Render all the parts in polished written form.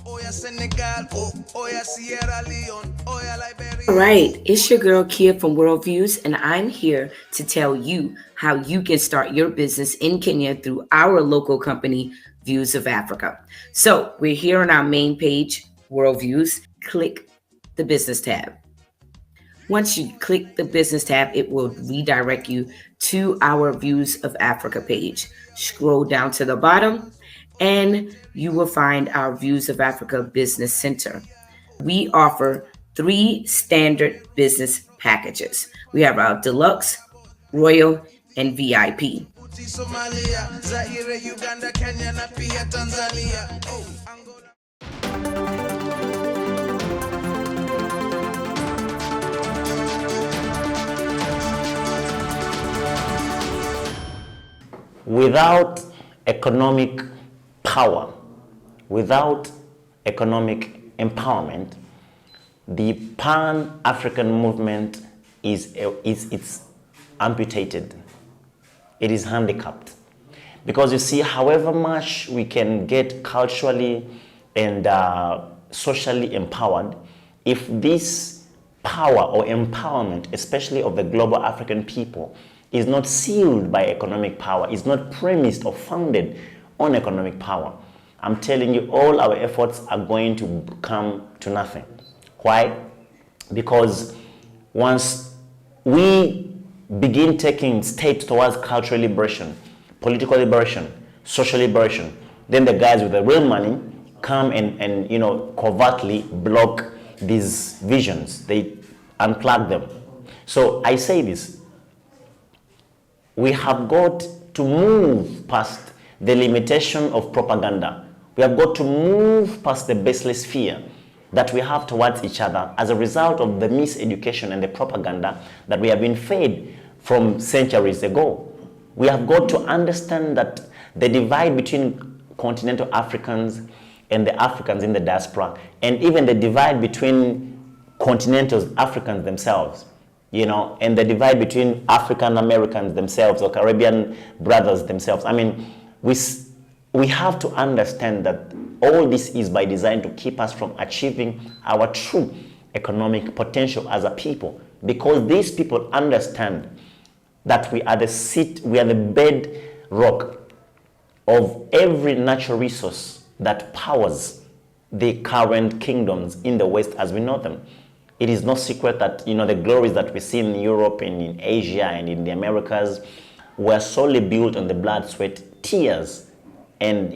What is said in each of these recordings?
All right, it's your girl Kia from Worldviews, and I'm here to tell you how you can start your business in Kenya through our local company, Views of Africa. So we're here on our main page, Worldviews. Click the business tab. Once you click the business tab, it will redirect you to our Views of Africa page. Scroll down to the bottom, and you will find our Views of Africa Business Center. We offer 3 standard business packages. We have our deluxe, royal, and VIP. Without economic power, without economic empowerment, the Pan-African movement is it's amputated. It is handicapped. Because you see, however much we can get culturally and socially empowered, if this power or empowerment, especially of the global African people, is not sealed by economic power, is not premised or founded on economic power, I'm telling you, all our efforts are going to come to nothing. Why? Because once we begin taking steps towards cultural liberation, political liberation, social liberation, then the guys with the real money come and covertly block these visions. They unplug them. So I say this, we have got to move past the limitation of propaganda. We have got to move past the baseless fear that we have towards each other as a result of the miseducation and the propaganda that we have been fed from centuries ago. We have got to understand that the divide between continental Africans and the Africans in the diaspora, and even the divide between continental Africans themselves, and the divide between African Americans themselves or Caribbean brothers themselves. I mean, we have to understand that all this is by design to keep us from achieving our true economic potential as a people, because these people understand that we are the bedrock of every natural resource that powers the current kingdoms in the West as we know them. It is no secret that the glories that we see in Europe and in Asia and in the Americas were solely built on the blood, sweat, tears, and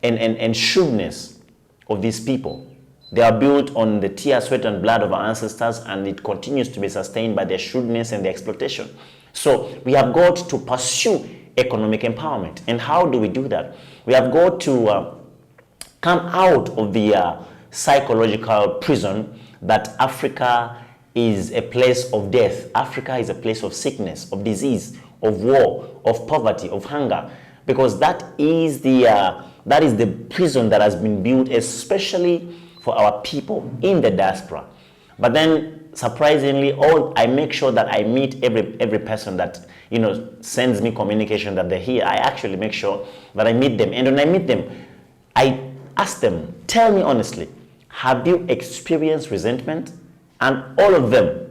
and shrewdness of these people. They are built on the tear, sweat, and blood of our ancestors, and it continues to be sustained by their shrewdness and their exploitation. So we have got to pursue economic empowerment. And how do we do that? We have got to come out of the psychological prison that Africa is a place of death. Africa is a place of sickness, of disease, of war, of poverty, of hunger, because that is the prison that has been built especially for our people in the diaspora. But then, surprisingly, I make sure that I meet every person that sends me communication that they're here. I actually make sure that I meet them, and when I meet them, I ask them, tell me honestly, have you experienced resentment? And all of them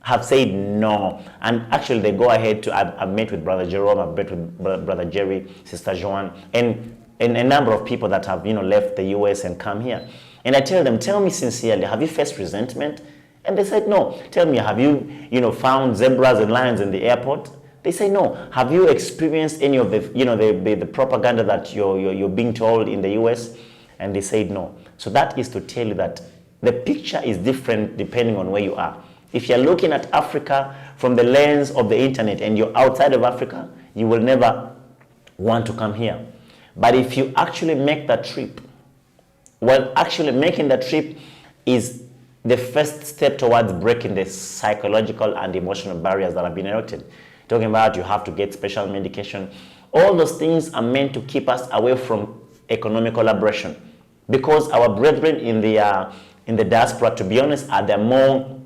have said no. And actually, they go ahead to, I've met with Brother Jerome, I've met with Brother Jerry, Sister Joanne, and a number of people that have left the US and come here. And I tell them, tell me sincerely, have you faced resentment? And they said no. Tell me, have you found zebras and lions in the airport? They say no. Have you experienced any of the the propaganda that you're being told in the US? And they said no. So that is to tell you that the picture is different depending on where you are. If you're looking at Africa from the lens of the internet and you're outside of Africa, you will never want to come here. But if you actually make that trip, actually making that trip is the first step towards breaking the psychological and emotional barriers that have been erected. Talking about you have to get special medication. All those things are meant to keep us away from economic collaboration, because our brethren in the diaspora, to be honest, are there more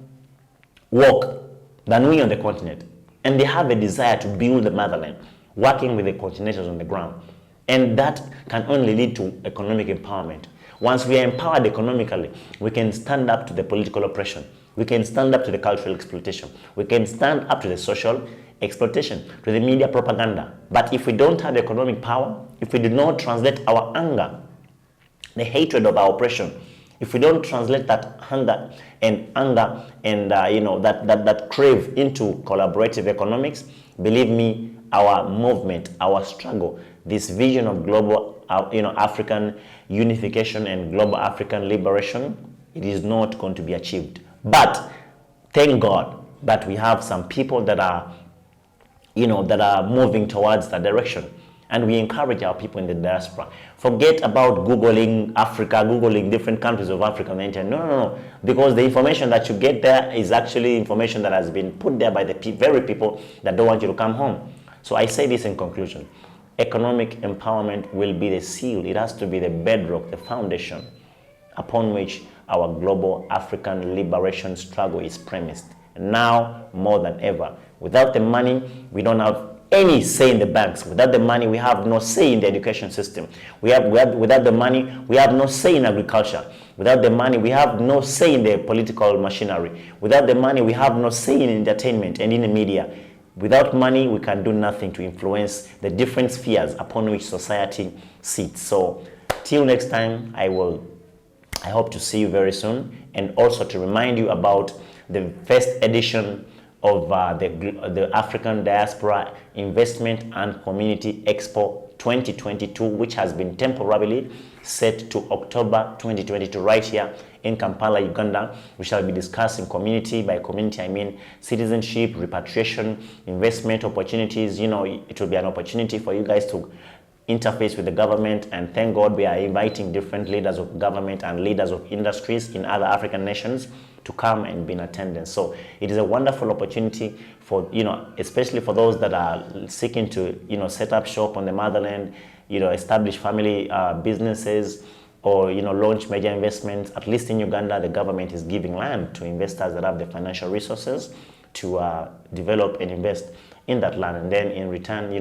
woke than we on the continent, and they have a desire to build the motherland, working with the continentals on the ground. And that can only lead to economic empowerment. Once we are empowered economically, we can stand up to the political oppression. We can stand up to the cultural exploitation. We can stand up to the social exploitation, to the media propaganda. But if we don't have economic power, if we do not translate our anger, the hatred of our oppression, if we don't translate that hunger and anger and that crave into collaborative economics, believe me, our movement, our struggle, this vision of global African unification and global African liberation, it is not going to be achieved. But thank God that we have some people that are moving towards that direction. And we encourage our people in the diaspora. Forget about Googling Africa, Googling different countries of Africa on the internet. No. Because the information that you get there is actually information that has been put there by the very people that don't want you to come home. So I say this in conclusion. Economic empowerment will be the seal. It has to be the bedrock, the foundation upon which our global African liberation struggle is premised. Now more than ever. Without the money, we don't have any say in the banks. Without the money, we have no say in the education system. Without the money, we have no say in agriculture. Without the money, we have no say in the political machinery. Without the money, we have no say in entertainment and in the media. Without money, we can do nothing to influence the different spheres upon which society sits. So, till next time, I hope to see you very soon, and also to remind you about the first edition of the African Diaspora Investment and Community Expo 2022, which has been temporarily set to October 2022 right here in Kampala, Uganda. We shall be discussing community. By community, I mean citizenship, repatriation, investment opportunities. It will be an opportunity for you guys to interface with the government, and thank God we are inviting different leaders of government and leaders of industries in other African nations to come and be in attendance. So it is a wonderful opportunity for, especially for those that are seeking to, set up shop on the motherland, establish family businesses, or, launch major investments. At least in Uganda, the government is giving land to investors that have the financial resources to develop and invest in that land. And then in return,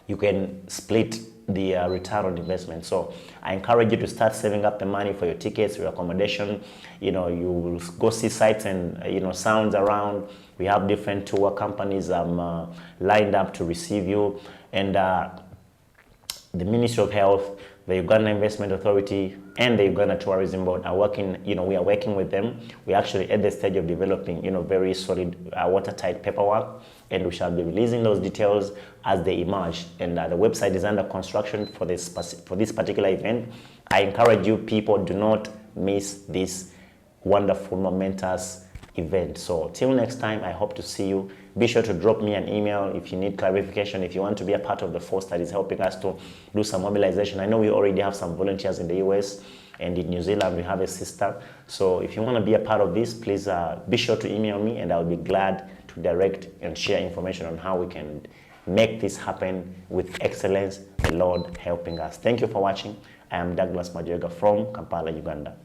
you can split the return on investment. So I encourage you to start saving up the money for your tickets, your accommodation. You will go see sights and sounds around. We have different tour companies lined up to receive you, and the Ministry of Health, the Uganda Investment Authority, and the Uganda Tourism Board are working. We are working with them. We're actually at the stage of developing, very solid, watertight paperwork, and we shall be releasing those details as they emerge. And the website is under construction for this particular event. I encourage you, people, do not miss this wonderful, momentous event. So till next time, I hope to see you. Be sure to drop me an email if you need clarification, if you want to be a part of the force that is helping us to do some mobilization. I know we already have some volunteers in the US, and in New Zealand we have a sister. So if you want to be a part of this, please be sure to email me, and I'll be glad to direct and share information on how we can make this happen with excellence, the Lord helping us. Thank you for watching. I am Dauglas Majwega from Kampala, Uganda.